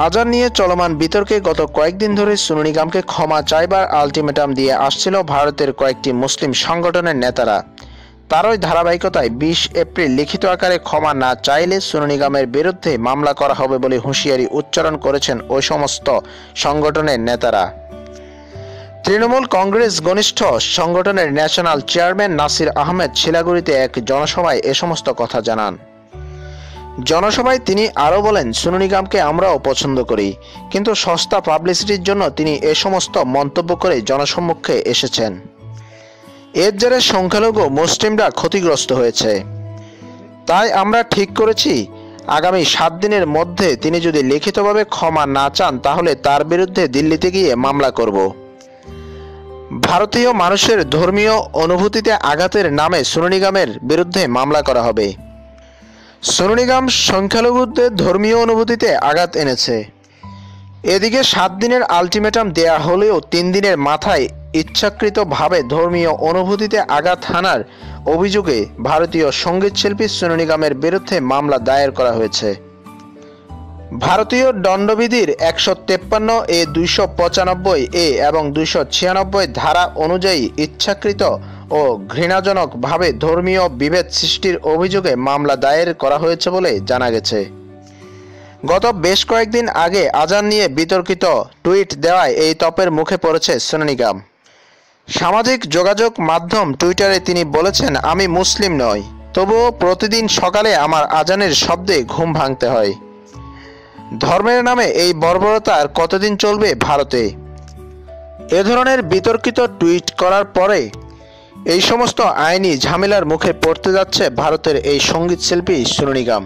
আজান নিয়ে চলমান বিতর্কে গত কয়েকদিন ধরে সোনু নিগমকে ক্ষমা চাইবার আলটিমেটাম দিয়ে আসছিল ভারতের কয়েকটি মুসলিম সংগঠনের নেতারা। তারই ধারাবাহিকতায় 20 এপ্রিল লিখিত আকারে ক্ষমা না চাইলে সোনু নিগমের বিরুদ্ধে মামলা করা হবে বলে হুঁশিয়ারি উচ্চারণ করেছেন ওই সমস্ত সংগঠনের নেতারা। তৃণমূল কংগ্রেস ঘনিষ্ঠ সংগঠনের ন্যাশনাল চেয়ারম্যান নাসির আহমেদ শিলাগুড়িতে এক জনসভায় এ সমস্ত কথা জানান। জনসভায় তিনি আরও বলেন, সোনু নিগমকে আমরাও পছন্দ করি, কিন্তু সস্তা পাবলিসিটির জন্য তিনি এ সমস্ত মন্তব্য করে জনসম্মুখে এসেছেন। এর জেরে সংখ্যালঘু মুসলিমরা ক্ষতিগ্রস্ত হয়েছে। তাই আমরা ঠিক করেছি আগামী 7 দিনের মধ্যে তিনি যদি লিখিতভাবে ক্ষমা না চান তাহলে তার বিরুদ্ধে দিল্লিতে গিয়ে মামলা করব। ভারতীয় মানুষের ধর্মীয় অনুভূতিতে আঘাতের নামে সোনু নিগমের বিরুদ্ধে মামলা করা হবে। সোনু নিগম সংখ্যালঘুদের ধর্মীয় অনুভূতিতে আঘাত এনেছে। এদিকে 7 দিনের আলটিমেটাম দেয়া হলেও 3 দিনের মাথায় ইচ্ছাকৃতভাবে ধর্মীয় অনুভূতিতে আঘাত হানার অভিযোগে ভারতীয় সঙ্গীতশিল্পী সোনু নিগমের বিরুদ্ধে মামলা দায়ের করা হয়েছে। ভারতীয় দণ্ডবিধির 153 এ, 295 এ এবং 296 ধারা অনুযায়ী ইচ্ছাকৃত ও ঘৃণাজনকভাবে ধর্মীয় বিভেদ সৃষ্টির অভিযোগে মামলা দায়ের করা হয়েছে বলে জানা গেছে। গত বেশ কয়েকদিন আগে আজান নিয়ে বিতর্কিত টুইট দেওয়ায় এই তোপের মুখে পড়েছে সোনু নিগম। সামাজিক যোগাযোগ মাধ্যম টুইটারে তিনি বলেছেন, আমি মুসলিম নই, তবুও প্রতিদিন সকালে আমার আজানের শব্দে ঘুম ভাঙতে হয়। ধর্মের নামে এই বর্বরতা আর কতদিন চলবে ভারতে? এ ধরনের বিতর্কিত টুইট করার পরে এই সমস্ত আইনি ঝামেলার মুখে পড়তে যাচ্ছে ভারতের এই সঙ্গীতশিল্পী সোনু নিগম।